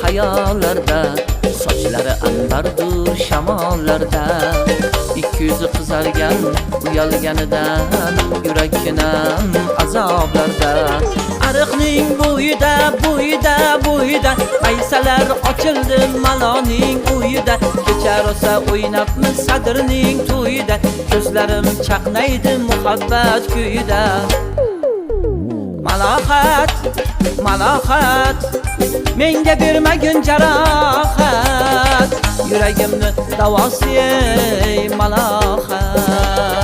xayollarda, sochlari anbardur shamollarda. Ikki yuzi qizargan uyalganidan, yurakkinam azoblarda. Ariqning bo'yida, aysalar ochildi maloning uyida. Kecha rosa o'ynabmiz sadrning to'yida, ko'zlarim chaqnaydi muhabbat kuyida. Malohat, menga bermagin jarohat, yuragimni davosi ey malohat.